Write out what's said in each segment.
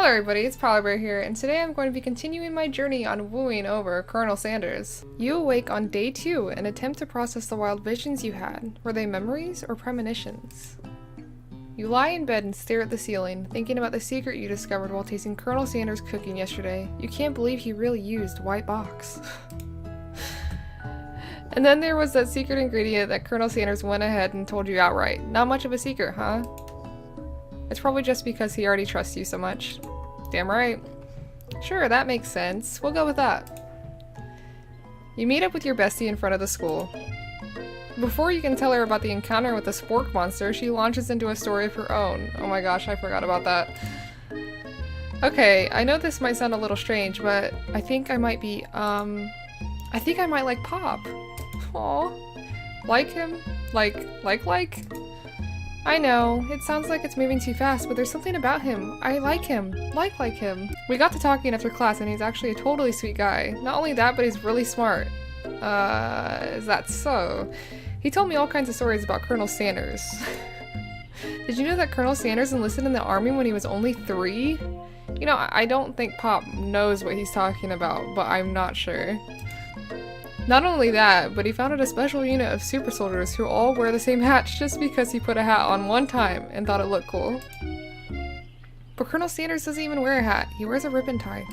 Hello everybody, it's Polybear here, and today I'm going to be continuing my journey on wooing over Colonel Sanders. You awake on day 2 and attempt to process the wild visions you had. Were they memories or premonitions? You lie in bed and stare at the ceiling, thinking about the secret you discovered while tasting Colonel Sanders' cooking yesterday. You can't believe he really used white box. And then there was that secret ingredient that Colonel Sanders went ahead and told you outright. Not much of a secret, huh? It's probably just because he already trusts you so much. Damn right. Sure, that makes sense. We'll go with that. You meet up with your bestie in front of the school. Before you can tell her about the encounter with the spork monster, she launches into a story of her own. Oh my gosh, I forgot about that. Okay, I know this might sound a little strange, but I think I might be, I think I might like Pop. Aw. Like him? Like? I know, it sounds like it's moving too fast, but there's something about him. I like him. Like him. We got to talking after class and he's actually a totally sweet guy. Not only that, but he's really smart. Is that so? He told me all kinds of stories about Colonel Sanders. Did you know that Colonel Sanders enlisted in the army when he was only 3? You know, I don't think Pop knows what he's talking about, but I'm not sure. Not only that, but he founded a special unit of super soldiers who all wear the same hats just because he put a hat on one time and thought it looked cool. But Colonel Sanders doesn't even wear a hat, he wears a ribbon tie.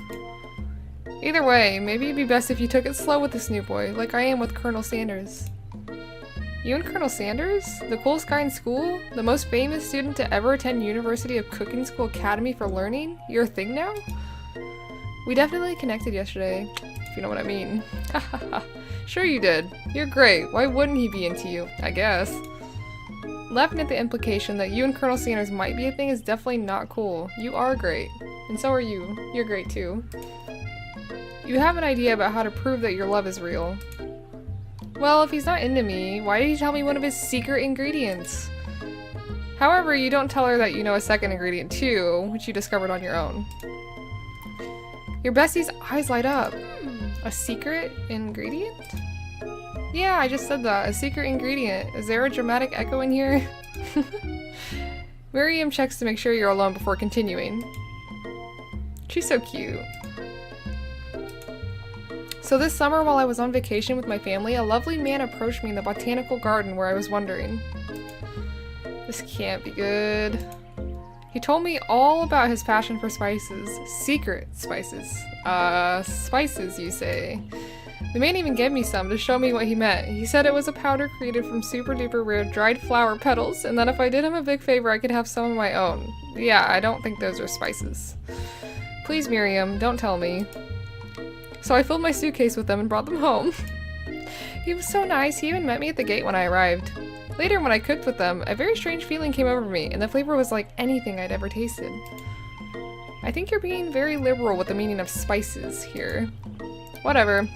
Either way, maybe it'd be best if you took it slow with this new boy, like I am with Colonel Sanders. You and Colonel Sanders? The coolest guy in school? The most famous student to ever attend University of Cooking School Academy for Learning? You're a thing now? We definitely connected yesterday, if you know what I mean. Hahaha. Sure you did. You're great. Why wouldn't he be into you? I guess. Laughing at the implication that you and Colonel Sanders might be a thing is definitely not cool. You are great. And so are you. You're great too. You have an idea about how to prove that your love is real. Well, if he's not into me, why did he tell me one of his secret ingredients? However, you don't tell her that you know a second ingredient too, which you discovered on your own. Your bestie's eyes light up. A secret ingredient? Yeah, I just said that. A secret ingredient. Is there a dramatic echo in here? Miriam checks to make sure you're alone before continuing. She's so cute. So this summer while I was on vacation with my family, a lovely man approached me in the botanical garden where I was wandering. This can't be good. He told me all about his passion for spices. Secret spices. Spices, you say? The man even gave me some to show me what he meant. He said it was a powder created from super duper rare dried flower petals, and that if I did him a big favor I could have some of my own. Yeah, I don't think those are spices. Please, Miriam, don't tell me. So I filled my suitcase with them and brought them home. He was so nice, he even met me at the gate when I arrived. Later, when I cooked with them, a very strange feeling came over me, and the flavor was like anything I'd ever tasted. I think you're being very liberal with the meaning of spices here. Whatever.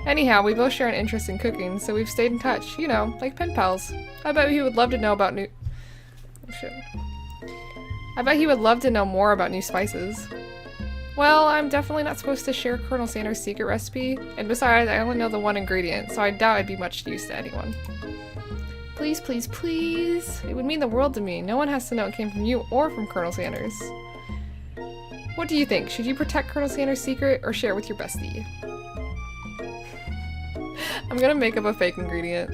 Anyhow, we both share an interest in cooking, so we've stayed in touch, you know, like pen pals. I bet he would love to know about new- Oh shit. I bet he would love to know more about new spices. Well, I'm definitely not supposed to share Colonel Sanders' secret recipe, and besides, I only know the one ingredient, so I doubt I'd be much use to anyone. Please, please, please. It would mean the world to me. No one has to know it came from you or from Colonel Sanders. What do you think? Should you protect Colonel Sanders' secret or share it with your bestie? I'm gonna make up a fake ingredient.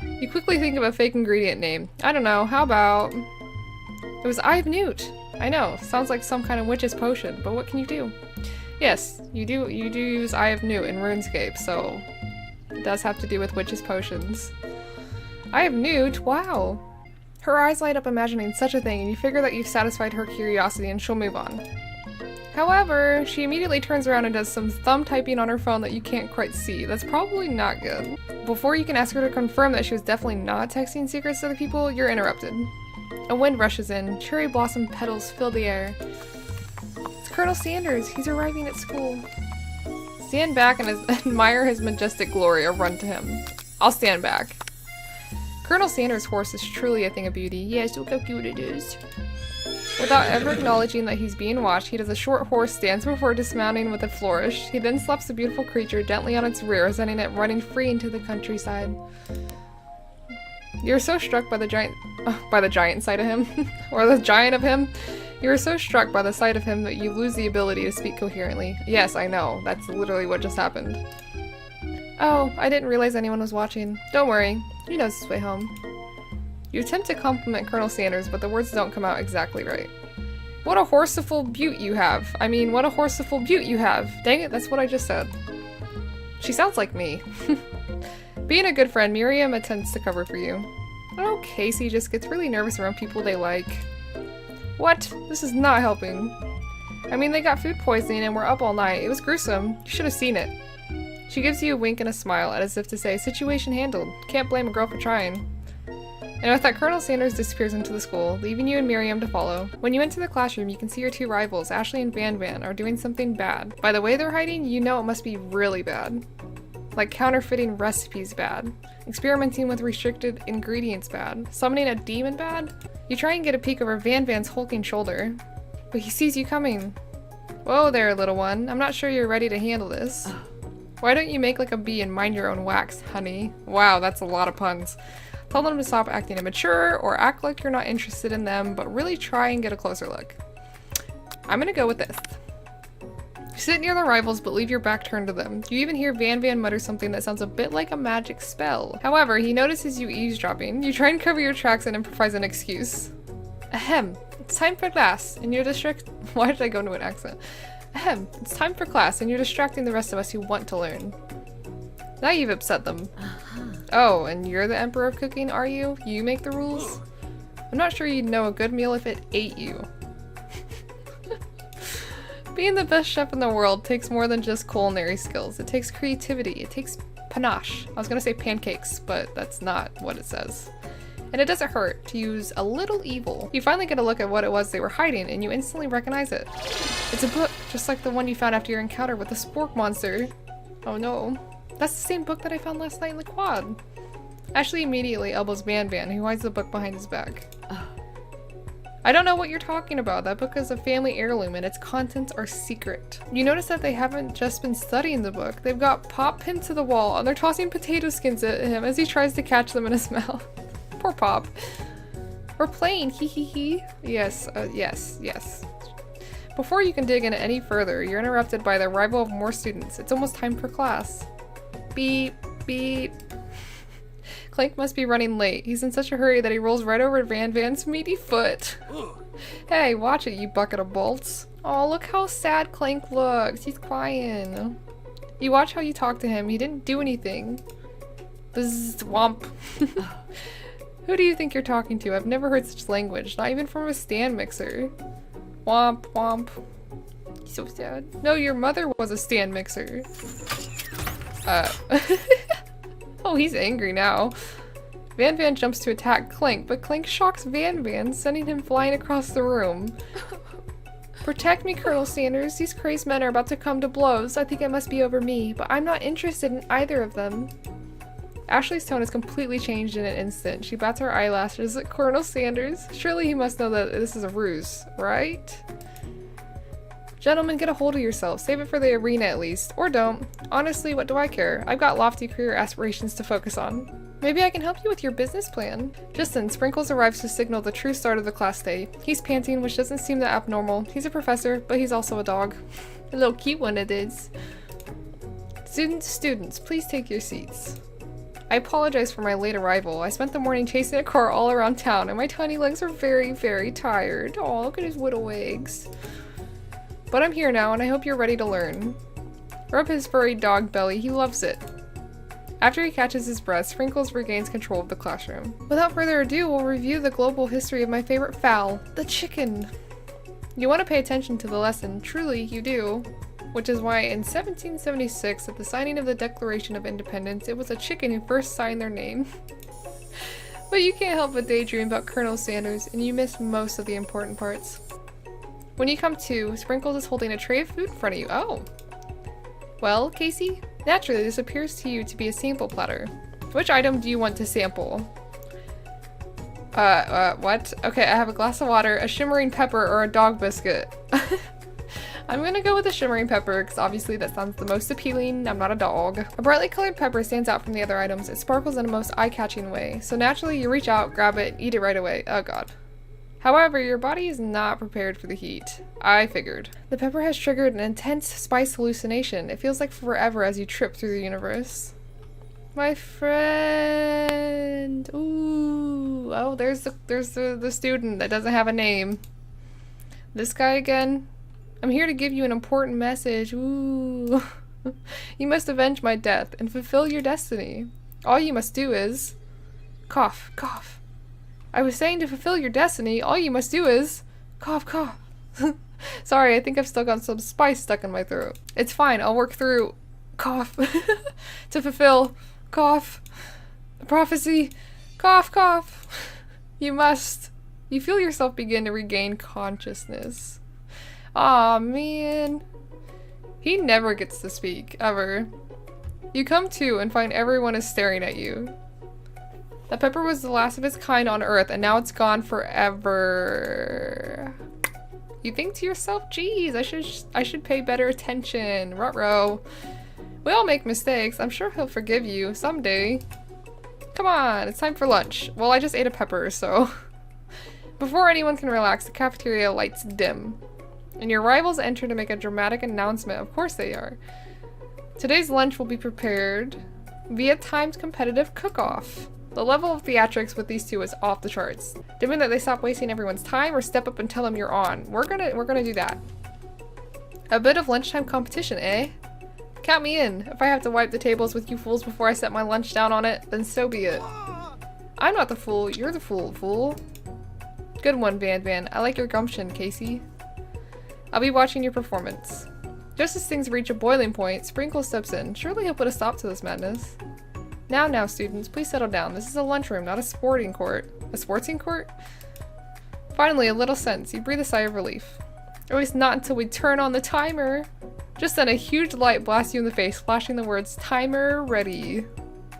You quickly think of a fake ingredient name. I don't know, how about... It was Eye of Newt. I know, sounds like some kind of witch's potion, but what can you do? Yes, you do use Eye of Newt in RuneScape, so it does have to do with witch's potions. Eye of Newt? Wow! Her eyes light up imagining such a thing, and you figure that you've satisfied her curiosity and she'll move on. However, she immediately turns around and does some thumb typing on her phone that you can't quite see. That's probably not good. Before you can ask her to confirm that she was definitely not texting secrets to other people, you're interrupted. A wind rushes in. Cherry blossom petals fill the air. It's Colonel Sanders. He's arriving at school. Stand back and admire his majestic glory or run to him. I'll stand back. Colonel Sanders' horse is truly a thing of beauty. Yes, look how cute it is. Without ever acknowledging that he's being watched, he does a short horse stance before dismounting with a flourish. He then slaps the beautiful creature gently on its rear, sending it running free into the countryside. You're so struck by the giant side of him, or the giant of him, You are so struck by the sight of him that you lose the ability to speak coherently. Yes, I know. That's literally what just happened. Oh, I didn't realize anyone was watching. Don't worry. He knows his way home. You attempt to compliment Colonel Sanders, but the words don't come out exactly right. What a horseful beaut you have. I mean, what a horseful beaut you have. Dang it, that's what I just said. She sounds like me. Being a good friend, Miriam attempts to cover for you. Oh, Casey just gets really nervous around people they like. What? This is not helping. I mean, they got food poisoning and were up all night. It was gruesome. You should have seen it. She gives you a wink and a smile, as if to say, situation handled. Can't blame a girl for trying. And with that, Colonel Sanders disappears into the school, leaving you and Miriam to follow. When you enter the classroom, you can see your two rivals, Ashley and Van Van, are doing something bad. By the way they're hiding, you know it must be really bad. Like counterfeiting recipes bad. Experimenting with restricted ingredients bad. Summoning a demon bad? You try and get a peek over Van Van's hulking shoulder, but he sees you coming. Whoa there, little one. I'm not sure you're ready to handle this. Why don't you make like a bee and mind your own wax, honey? Wow, that's a lot of puns. Tell them to stop acting immature or act like you're not interested in them, but really try and get a closer look. I'm gonna go with this. You sit near the rivals, but leave your back turned to them. You even hear Van Van mutter something that sounds a bit like a magic spell. However, he notices you eavesdropping. You try and cover your tracks and improvise an excuse. Ahem, it's time for class, and you're Why did I go into an accent? Ahem, it's time for class, and you're distracting the rest of us who want to learn. Now you've upset them. Oh, and you're the Emperor of Cooking, are you? You make the rules? I'm not sure you'd know a good meal if it ate you. Being the best chef in the world takes more than just culinary skills. It takes creativity. It takes panache. I was gonna say pancakes, but that's not what it says. And it doesn't hurt to use a little evil. You finally get a look at what it was they were hiding, and you instantly recognize it. It's a book, just like the one you found after your encounter with the spork monster. Oh no. That's the same book that I found last night in the quad. Ashley immediately elbows Van Van, who hides the book behind his back. I don't know what you're talking about. That book is a family heirloom and its contents are secret. You notice that they haven't just been studying the book. They've got Pop pinned to the wall and they're tossing potato skins at him as he tries to catch them in his mouth. Poor Pop. We're playing, hee hee hee. Yes, yes. Before you can dig in any further, you're interrupted by the arrival of more students. It's almost time for class. Beep, beep. Clank must be running late. He's in such a hurry that he rolls right over Van Van's meaty foot. Hey, watch it, you bucket of bolts. Oh, look how sad Clank looks. He's crying. You watch how you talk to him. He didn't do anything. Bzz, womp. Who do you think you're talking to? I've never heard such language, not even from a stand mixer. Womp, womp. He's so sad. No, your mother was a stand mixer. Oh, he's angry now. Van Van jumps to attack Clank, but Clank shocks Van Van, sending him flying across the room. Protect me, Colonel Sanders. These crazed men are about to come to blows. I think it must be over me, but I'm not interested in either of them. Ashley's tone has completely changed in an instant. She bats her eyelashes at Colonel Sanders. Surely he must know that this is a ruse, right? Gentlemen, get a hold of yourself. Save it for the arena at least. Or don't. Honestly, what do I care? I've got lofty career aspirations to focus on. Maybe I can help you with your business plan. Just then, Sprinkles arrives to signal the true start of the class day. He's panting, which doesn't seem that abnormal. He's a professor, but he's also a dog. A little cute one it is. Students, please take your seats. I apologize for my late arrival. I spent the morning chasing a car all around town, and my tiny legs are very, very tired. Oh, look at his little legs. But I'm here now, and I hope you're ready to learn. Rub his furry dog belly, he loves it. After he catches his breath, Sprinkles regains control of the classroom. Without further ado, we'll review the global history of my favorite fowl, the chicken. You want to pay attention to the lesson, truly you do. Which is why in 1776, at the signing of the Declaration of Independence, it was a chicken who first signed their name. But you can't help but daydream about Colonel Sanders, and you miss most of the important parts. When you come to, Sprinkles is holding a tray of food in front of you. Oh. Well, Casey? Naturally, this appears to you to be a sample platter. Which item do you want to sample? What? Okay, I have a glass of water, a shimmering pepper, or a dog biscuit. I'm gonna go with the shimmering pepper, because obviously that sounds the most appealing. I'm not a dog. A brightly colored pepper stands out from the other items. It sparkles in a most eye-catching way. So naturally, you reach out, grab it, eat it right away. Oh god. However, your body is not prepared for the heat. I figured. The pepper has triggered an intense spice hallucination. It feels like forever as you trip through the universe. My friend! Ooh! Oh, there's the student that doesn't have a name. This guy again? I'm here to give you an important message. Ooh. You must avenge my death and fulfill your destiny. All you must do is... Cough, cough. I was saying to fulfill your destiny, all you must do is... Cough, cough. Sorry, I think I've still got some spice stuck in my throat. It's fine, I'll work through... Cough. To fulfill... Cough. The prophecy. Cough, cough. You must... You feel yourself begin to regain consciousness. Aw, man. He never gets to speak, ever. You come to and find everyone is staring at you. That pepper was the last of its kind on Earth, and now it's gone forever. You think to yourself, geez, I should pay better attention. Ruh-roh. We all make mistakes. I'm sure he'll forgive you someday. Come on, it's time for lunch. Well, I just ate a pepper, so... Before anyone can relax, the cafeteria lights dim. And your rivals enter to make a dramatic announcement. Of course they are. Today's lunch will be prepared via timed competitive cook-off. The level of theatrics with these two is off the charts. Demand that they stop wasting everyone's time or step up and tell them you're on. We're gonna do that. A bit of lunchtime competition, eh? Count me in. If I have to wipe the tables with you fools before I set my lunch down on it, then so be it. I'm not the fool, you're the fool. Good one, Van Van. I like your gumption, Casey. I'll be watching your performance. Just as things reach a boiling point, Sprinkle steps in. Surely he'll put a stop to this madness. Now, students, please settle down. This is a lunchroom, not a sporting court. A sporting court? Finally, a little sense. You breathe a sigh of relief. At least not until we turn on the timer. Just then, a huge light blasts you in the face, flashing the words, "Timer ready."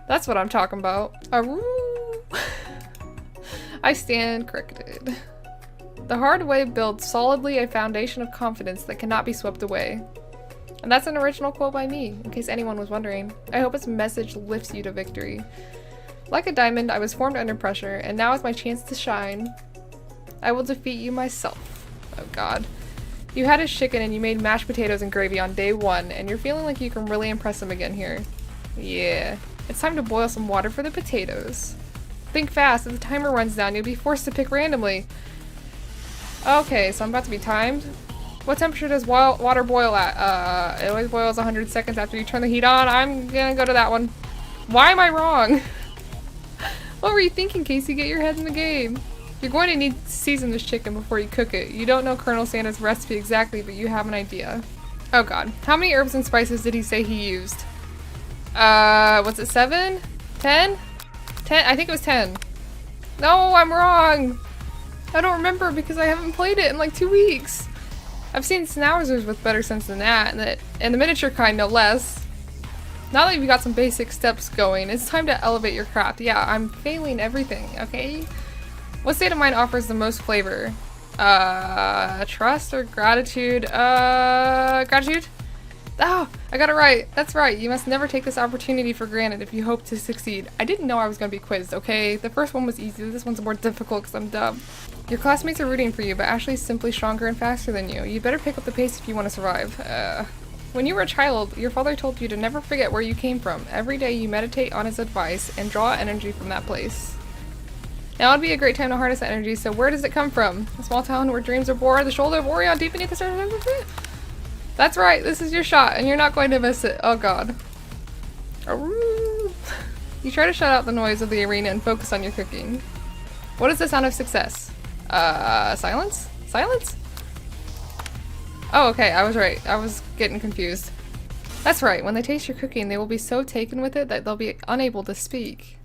That's what I'm talking about. Aroo! I stand corrected. The hard way builds solidly a foundation of confidence that cannot be swept away. And that's an original quote by me, in case anyone was wondering. I hope its message lifts you to victory. Like a diamond, I was formed under pressure, and now is my chance to shine. I will defeat you myself. Oh god. You had his chicken and you made mashed potatoes and gravy on day 1, and you're feeling like you can really impress him again here. Yeah. It's time to boil some water for the potatoes. Think fast, if the timer runs down, you'll be forced to pick randomly. Okay, so I'm about to be timed. What temperature does water boil at? It always boils 100 seconds after you turn the heat on. I'm gonna go to that one. Why am I wrong? What were you thinking, Casey? Get your head in the game. You're going to need to season this chicken before you cook it. You don't know Colonel Santa's recipe exactly, but you have an idea. Oh god. How many herbs and spices did he say he used? Was it 7? 10? 10? I think it was 10. No, I'm wrong! I don't remember because I haven't played it in like 2 weeks. I've seen schnauzers with better sense than that, and the miniature kind no less. Now that you've got some basic steps going, it's time to elevate your craft. Yeah, I'm failing everything, okay? What state of mind offers the most flavor? Trust or gratitude? Gratitude? Oh, I got it right. That's right. You must never take this opportunity for granted if you hope to succeed. I didn't know I was going to be quizzed, okay? The first one was easy. This one's more difficult because I'm dumb. Your classmates are rooting for you, but Ashley's simply stronger and faster than you. You better pick up the pace if you want to survive. When you were a child, your father told you to never forget where you came from. Every day you meditate on his advice and draw energy from that place. Now would be a great time to harness that energy, so where does it come from? A small town where dreams are born, the shoulder of Orion, deep beneath the stars. That's right, this is your shot, and you're not going to miss it. Oh god. You try to shut out the noise of the arena and focus on your cooking. What is the sound of success? Silence? Silence? Oh, okay, I was right. I was getting confused. That's right, when they taste your cooking, they will be so taken with it that they'll be unable to speak.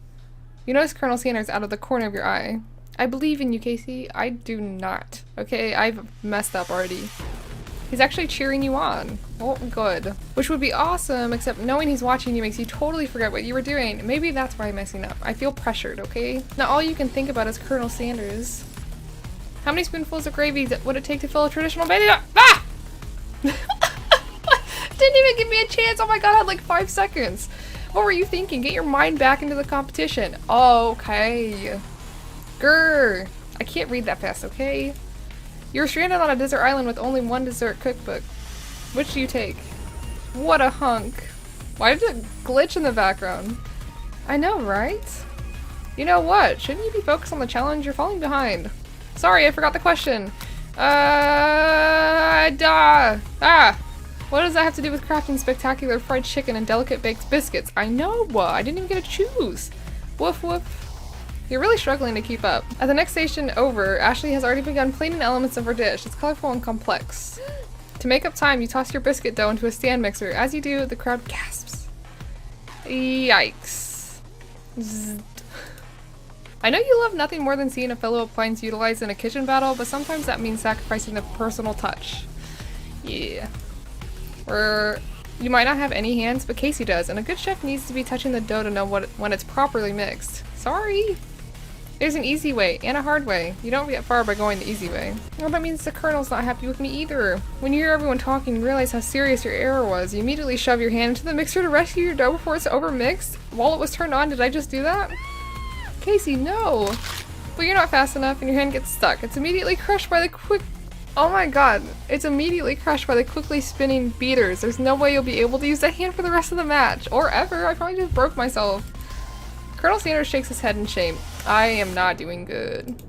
You notice Colonel Sanders out of the corner of your eye. I believe in you, Casey. I do not. Okay, I've messed up already. He's actually cheering you on. Well, good. Which would be awesome, except knowing he's watching you makes you totally forget what you were doing. Maybe that's why I'm messing up. I feel pressured, okay? Now all you can think about is Colonel Sanders. How many spoonfuls of gravy would it take to fill a traditional baby? Ah! Didn't even give me a chance. Oh my god, I had like 5 seconds. What were you thinking? Get your mind back into the competition. Okay. Grr. I can't read that fast, okay? You're stranded on a desert island with only one dessert cookbook. Which do you take? What a hunk. Why did it glitch in the background? I know, right? You know what? Shouldn't you be focused on the challenge? You're falling behind. Sorry, I forgot the question. What does that have to do with crafting spectacular fried chicken and delicate baked biscuits? I know, I didn't even get to choose. Woof woof. You're really struggling to keep up. At the next station over, Ashley has already begun plating elements of her dish. It's colorful and complex. To make up time, you toss your biscuit dough into a stand mixer. As you do, the crowd gasps. Yikes. Zzz. I know you love nothing more than seeing a fellow appliance utilized in a kitchen battle, but sometimes that means sacrificing the personal touch. Yeah. You might not have any hands, but Casey does, and a good chef needs to be touching the dough to know when it's properly mixed. Sorry! There's an easy way, and a hard way. You don't get far by going the easy way. Well, that means the Colonel's not happy with me either. When you hear everyone talking and realize how serious your error was, you immediately shove your hand into the mixer to rescue your dough before it's overmixed? While it was turned on, did I just do that? Casey, no! But you're not fast enough and your hand gets stuck. It's immediately crushed by the Oh my god. It's immediately crushed by the quickly spinning beaters. There's no way you'll be able to use that hand for the rest of the match. Or ever. I probably just broke myself. Colonel Sanders shakes his head in shame. I am not doing good.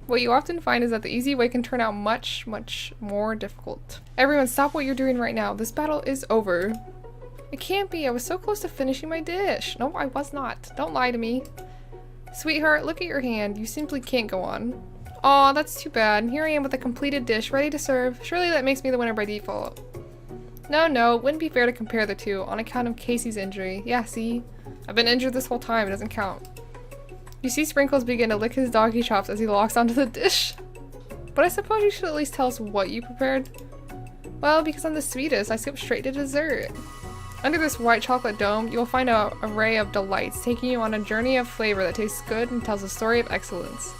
What you often find is that the easy way can turn out much, much more difficult. Everyone, stop what you're doing right now. This battle is over. It can't be. I was so close to finishing my dish. No, I was not. Don't lie to me. Sweetheart, look at your hand. You simply can't go on. Aw, that's too bad. Here I am with a completed dish, ready to serve. Surely that makes me the winner by default. No, it wouldn't be fair to compare the two, on account of Casey's injury. Yeah, see? I've been injured this whole time, it doesn't count. You see Sprinkles begin to lick his doggy chops as he locks onto the dish. But I suppose you should at least tell us what you prepared. Well, because I'm the sweetest, I skip straight to dessert. Under this white chocolate dome, you'll find an array of delights, taking you on a journey of flavor that tastes good and tells a story of excellence.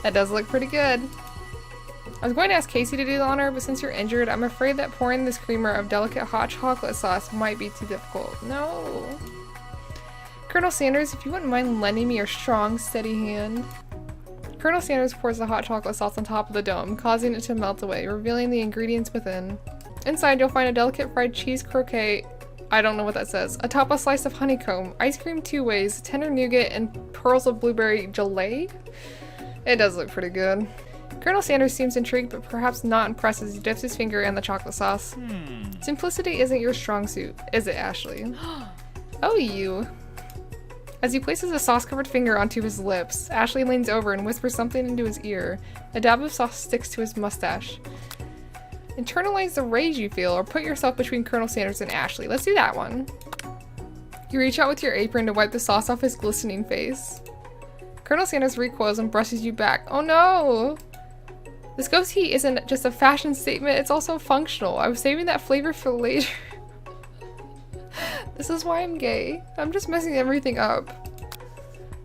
That does look pretty good. I was going to ask Casey to do the honor, but since you're injured, I'm afraid that pouring this creamer of delicate hot chocolate sauce might be too difficult. No. Colonel Sanders, if you wouldn't mind lending me your strong, steady hand. Colonel Sanders pours the hot chocolate sauce on top of the dome, causing it to melt away, revealing the ingredients within. Inside, you'll find a delicate fried cheese croquette. I don't know what that says. Atop a slice of honeycomb, ice cream 2 ways, tender nougat, and pearls of blueberry gelée. It does look pretty good. Colonel Sanders seems intrigued, but perhaps not impressed as he dips his finger in the chocolate sauce. Simplicity isn't your strong suit, is it, Ashley? Oh, you. As he places a sauce-covered finger onto his lips, Ashley leans over and whispers something into his ear. A dab of sauce sticks to his mustache. Internalize the rage you feel, or put yourself between Colonel Sanders and Ashley. Let's do that one. You reach out with your apron to wipe the sauce off his glistening face. Colonel Sanders recoils and brushes you back. Oh no! This goatee isn't just a fashion statement, it's also functional. I was saving that flavor for later. This is why I'm gay. I'm just messing everything up.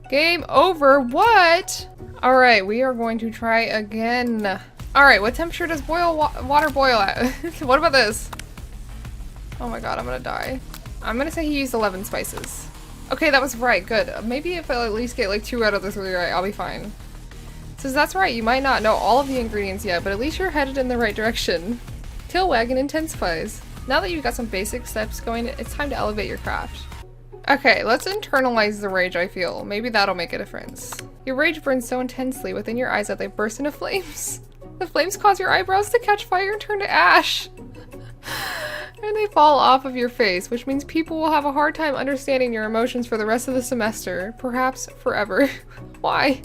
Game over. What? Alright, we are going to try again. Alright, what temperature does water boil at? What about this? Oh my god, I'm gonna die. I'm gonna say he used 11 spices. Okay, that was right. Good. Maybe if I at least get like 2 out of the 3 right, I'll be fine. Says that's right. You might not know all of the ingredients yet, but at least you're headed in the right direction. Tail wagging intensifies. Now that you've got some basic steps going, it's time to elevate your craft. Okay, let's internalize the rage I feel. Maybe that'll make a difference. Your rage burns so intensely within your eyes that they burst into flames. The flames cause your eyebrows to catch fire and turn to ash. And they fall off of your face, which means people will have a hard time understanding your emotions for the rest of the semester. Perhaps forever. Why?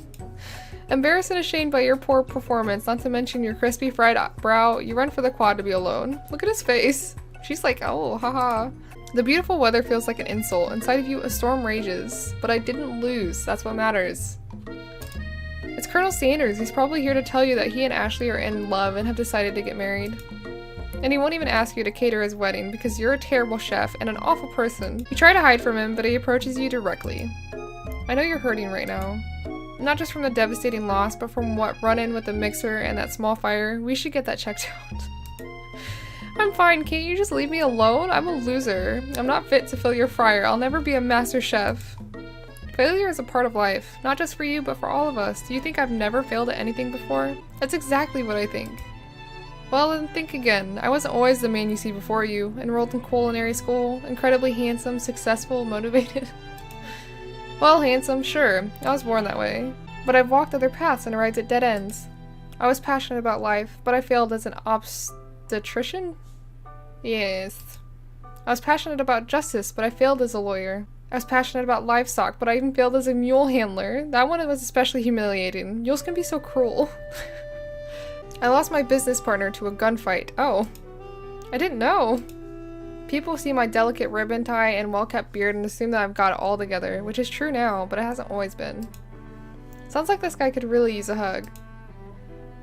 Embarrassed and ashamed by your poor performance, not to mention your crispy fried brow, you run for the quad to be alone. Look at his face. She's like, oh, haha. The beautiful weather feels like an insult. Inside of you, a storm rages. But I didn't lose. That's what matters. It's Colonel Sanders. He's probably here to tell you that he and Ashley are in love and have decided to get married. And he won't even ask you to cater his wedding because you're a terrible chef and an awful person. You try to hide from him, but he approaches you directly. I know you're hurting right now. Not just from the devastating loss, but from what run-in with the mixer and that small fire. We should get that checked out. I'm fine, can't you just leave me alone? I'm a loser. I'm not fit to fill your fryer. I'll never be a master chef. Failure is a part of life, not just for you, but for all of us. Do you think I've never failed at anything before? That's exactly what I think. Well, then think again. I wasn't always the man you see before you. Enrolled in culinary school, incredibly handsome, successful, motivated. Well, handsome, sure. I was born that way. But I've walked other paths and arrived at dead ends. I was passionate about life, but I failed as an obstetrician? Yes. I was passionate about justice, but I failed as a lawyer. I was passionate about livestock, but I even failed as a mule handler. That one was especially humiliating. Mules can be so cruel. I lost my business partner to a gunfight. Oh. I didn't know. People see my delicate ribbon tie and well-kept beard and assume that I've got it all together, which is true now, but it hasn't always been. Sounds like this guy could really use a hug.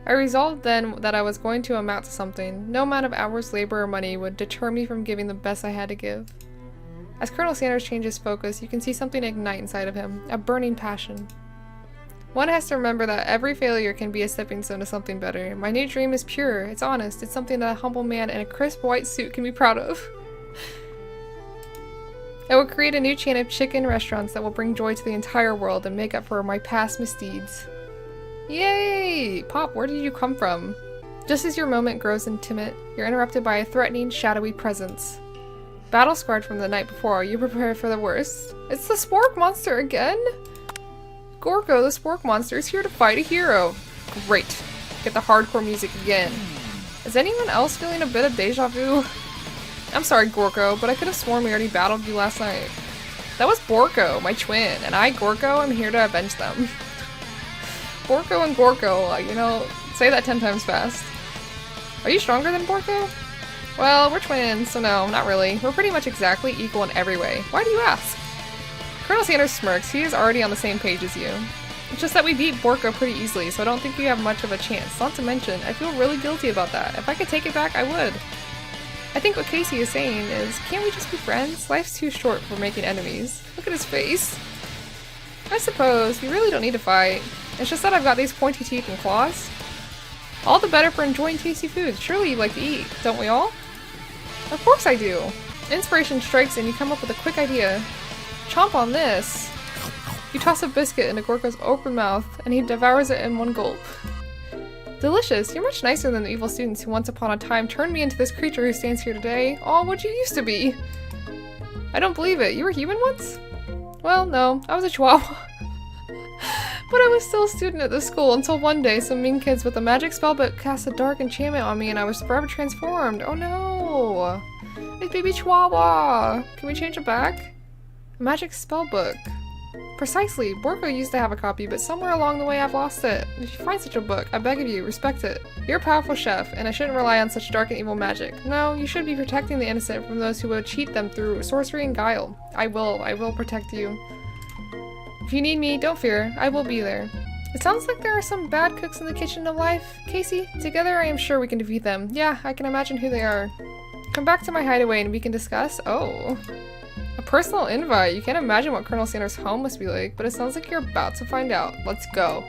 I resolved then that I was going to amount to something. No amount of hours, labor, or money would deter me from giving the best I had to give. As Colonel Sanders changes focus, you can see something ignite inside of him, a burning passion. One has to remember that every failure can be a stepping stone to something better. My new dream is pure, it's honest, it's something that a humble man in a crisp white suit can be proud of. I will create a new chain of chicken restaurants that will bring joy to the entire world and make up for my past misdeeds. Yay! Pop, where did you come from? Just as your moment grows intimate, you're interrupted by a threatening, shadowy presence. Battle scarred from the night before, you prepare for the worst. It's the spork monster again? Gorko, the spork monster, is here to fight a hero. Great. Get the hardcore music again. Is anyone else feeling a bit of deja vu? I'm sorry, Gorko, but I could have sworn we already battled you last night. That was Borko, my twin, and I, Gorko, am here to avenge them. Borko and Gorko, you know, say that 10 times fast. Are you stronger than Borko? Well, we're twins, so no, not really. We're pretty much exactly equal in every way. Why do you ask? Colonel Sanders smirks. He is already on the same page as you. It's just that we beat Borko pretty easily, so I don't think you have much of a chance. Not to mention, I feel really guilty about that. If I could take it back, I would. I think what Casey is saying is, can't we just be friends? Life's too short for making enemies. Look at his face. I suppose, you really don't need to fight. It's just that I've got these pointy teeth and claws. All the better for enjoying tasty foods. Surely you like to eat, don't we all? Of course I do. Inspiration strikes and you come up with a quick idea. Chomp on this. You toss a biscuit into Gorko's open mouth and he devours it in one gulp. Delicious. You're much nicer than the evil students who once upon a time turned me into this creature who stands here today. Oh, what you used to be. I don't believe it. You were human once? Well, no. I was a chihuahua. But I was still a student at this school until one day some mean kids with a magic spellbook cast a dark enchantment on me and I was forever transformed. Oh no! It's baby Chihuahua! Can we change it back? A magic spellbook. Precisely. Borko used to have a copy, but somewhere along the way I've lost it. If you find such a book, I beg of you, respect it. You're a powerful chef, and I shouldn't rely on such dark and evil magic. No, you should be protecting the innocent from those who would cheat them through sorcery and guile. I will protect you. If you need me, don't fear. I will be there. It sounds like there are some bad cooks in the kitchen of life. Casey, together I am sure we can defeat them. Yeah, I can imagine who they are. Come back to my hideaway and we can discuss. Oh. A personal invite. You can't imagine what Colonel Sanders' home must be like, but it sounds like you're about to find out. Let's go.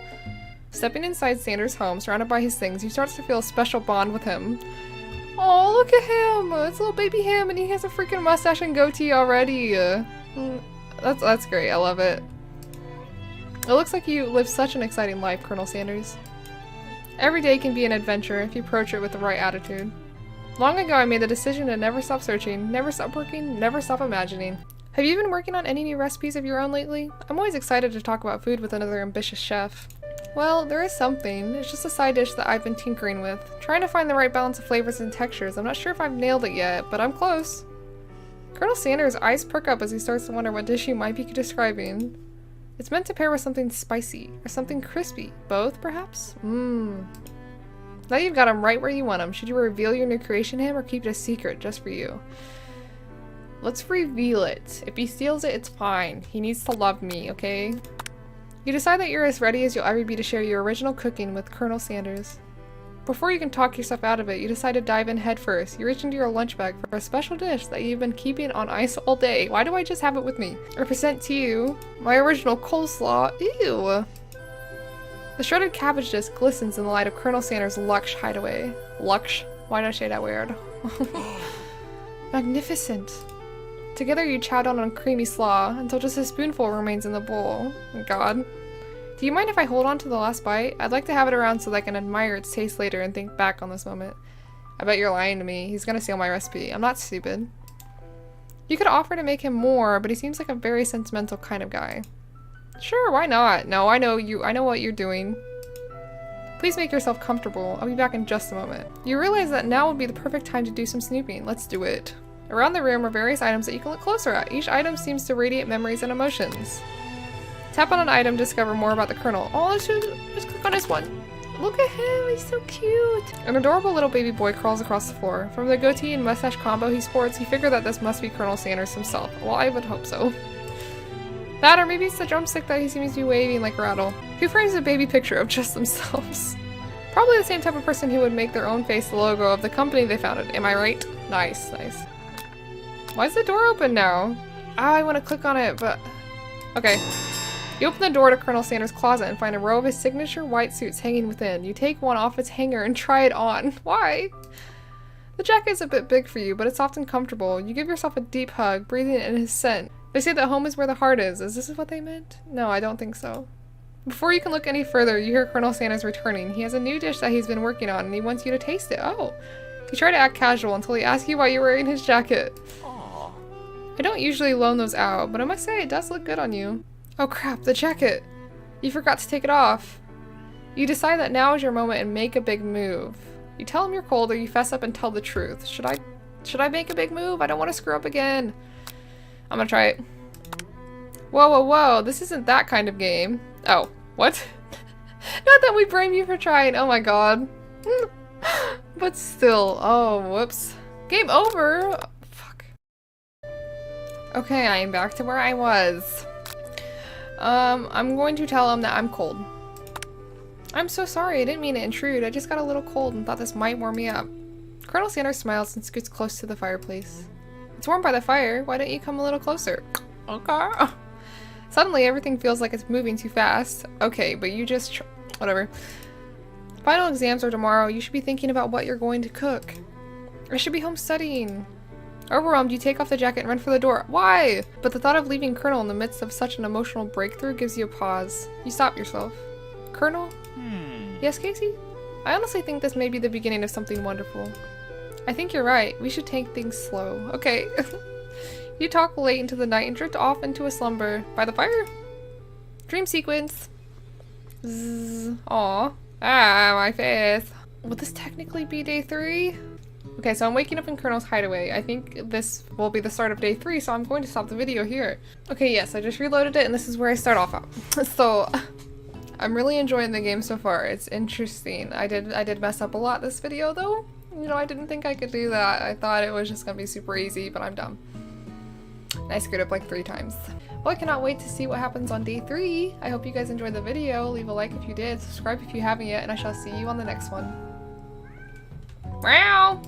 Stepping inside Sanders' home, surrounded by his things, you start to feel a special bond with him. Oh, look at him! It's little baby him, and he has a freaking mustache and goatee already. That's great. I love it. It looks like you live such an exciting life, Colonel Sanders. Every day can be an adventure if you approach it with the right attitude. Long ago I made the decision to never stop searching, never stop working, never stop imagining. Have you been working on any new recipes of your own lately? I'm always excited to talk about food with another ambitious chef. Well, there is something. It's just a side dish that I've been tinkering with. Trying to find the right balance of flavors and textures. I'm not sure if I've nailed it yet, but I'm close. Colonel Sanders' eyes perk up as he starts to wonder what dish you might be describing. It's meant to pair with something spicy, or something crispy. Both, perhaps? Now you've got him right where you want him. Should you reveal your new creation to him, or keep it a secret just for you? Let's reveal it. If he steals it, it's fine. He needs to love me, okay? You decide that you're as ready as you'll ever be to share your original cooking with Colonel Sanders. Before you can talk yourself out of it, you decide to dive in head first. You reach into your lunch bag for a special dish that you've been keeping on ice all day. Why do I just have it with me? I present to you my original coleslaw. Ew! The shredded cabbage disc glistens in the light of Colonel Sanders' luxe hideaway. Luxe? Why did I say that weird? Magnificent. Together you chow down on creamy slaw until just a spoonful remains in the bowl. Oh God. Do you mind if I hold on to the last bite? I'd like to have it around so that I can admire its taste later and think back on this moment. I bet you're lying to me. He's gonna steal my recipe. I'm not stupid. You could offer to make him more, but he seems like a very sentimental kind of guy. Sure, why not? No, I know you. I know what you're doing. Please make yourself comfortable. I'll be back in just a moment. You realize that now would be the perfect time to do some snooping. Let's do it. Around the room are various items that you can look closer at. Each item seems to radiate memories and emotions. Tap on an item to discover more about the Colonel. Oh, let's click on this one. Look at him, he's so cute. An adorable little baby boy crawls across the floor. From the goatee and mustache combo he sports, you figure that this must be Colonel Sanders himself. Well, I would hope so. That, or maybe it's the drumstick that he seems to be waving like Rattle. Who frames a baby picture of just themselves? Probably the same type of person who would make their own face the logo of the company they founded. Am I right? Nice, nice. Why is the door open now? Ah, I want to click on it, but... Okay. You open the door to Colonel Sanders' closet and find a row of his signature white suits hanging within. You take one off its hanger and try it on. Why? The jacket is a bit big for you, but it's soft and comfortable. You give yourself a deep hug, breathing in his scent. They say that home is where the heart is. Is this what they meant? No, I don't think so. Before you can look any further, you hear Colonel Sanders returning. He has a new dish that he's been working on, and he wants you to taste it. Oh. You try to act casual until he asks you why you're wearing his jacket. Aww. I don't usually loan those out, but I must say it does look good on you. Oh crap, the jacket! You forgot to take it off. You decide that now is your moment and make a big move. You tell him you're cold, or you fess up and tell the truth. Should I make a big move? I don't want to screw up again. I'm gonna try it. Whoa, whoa, whoa, this isn't that kind of game. Oh, what? Not that we blame you for trying, oh my god. But still, oh, whoops. Game over! Fuck. Okay, I am back to where I was. I'm going to tell him that I'm cold. I'm so sorry, I didn't mean to intrude. I just got a little cold and thought this might warm me up. Colonel Sanders smiles and scoots close to the fireplace. It's warm by the fire. Why don't you come a little closer? Okay. Suddenly, everything feels like it's moving too fast. Okay, but you just... whatever. Final exams are tomorrow. You should be thinking about what you're going to cook. I should be home studying. Overwhelmed, you take off the jacket and run for the door. Why? But the thought of leaving Colonel in the midst of such an emotional breakthrough gives you a pause. You stop yourself. Colonel? Yes, Casey? I honestly think this may be the beginning of something wonderful. I think you're right. We should take things slow. Okay. You talk late into the night and drift off into a slumber. By the fire? Dream sequence. Zzz. Aw. Ah, my face. Would this technically be day 3? Okay, so I'm waking up in Colonel's hideaway. I think this will be the start of day 3, so I'm going to stop the video here. Okay, yes, I just reloaded it, and this is where I start off at. So, I'm really enjoying the game so far. It's interesting. I did mess up a lot this video, though. You know, I didn't think I could do that. I thought it was just gonna be super easy, but I'm dumb. And I screwed up like 3 times. Well, I cannot wait to see what happens on day 3. I hope you guys enjoyed the video. Leave a like if you did, subscribe if you haven't yet, and I shall see you on the next one. Meow!